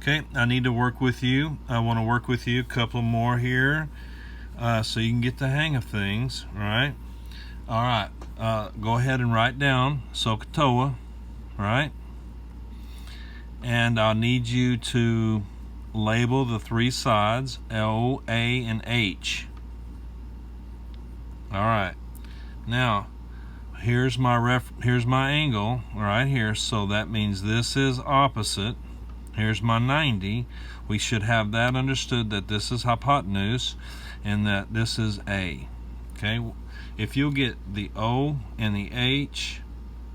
Okay, I need to work with you. I want to work with you a couple more here so you can get the hang of things, all right? All right, go ahead and write down SOHCAHTOA, right? And I'll need you to label the three sides, O, A, and H. All right, now here's my angle right here, so that means this is opposite. Here's my 90. We should have that understood, that this is hypotenuse and that this is A. Okay, if you'll get the O and the H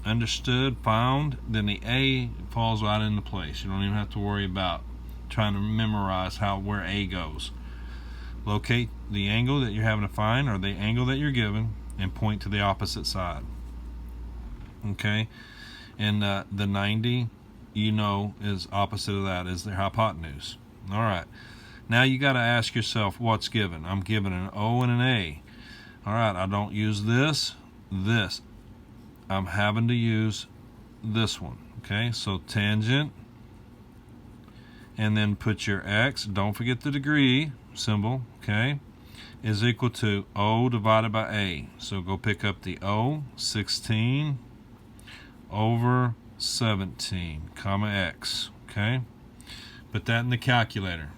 understood, found, then the A falls right into place. You don't even have to worry about trying to memorize where A goes. Locate the angle that you're having to find, or the angle that you're given, and point to the opposite side. Okay, and the 90, you know, is opposite of that, is the hypotenuse. All right, now you got to ask yourself what's given. I'm given an O and an A. All right, I don't use this. I'm having to use this one. Okay, so tangent, and then put your X, don't forget the degree symbol, okay, is equal to O divided by A. So go pick up the O, 16 over 17, comma X, okay? Put that in the calculator.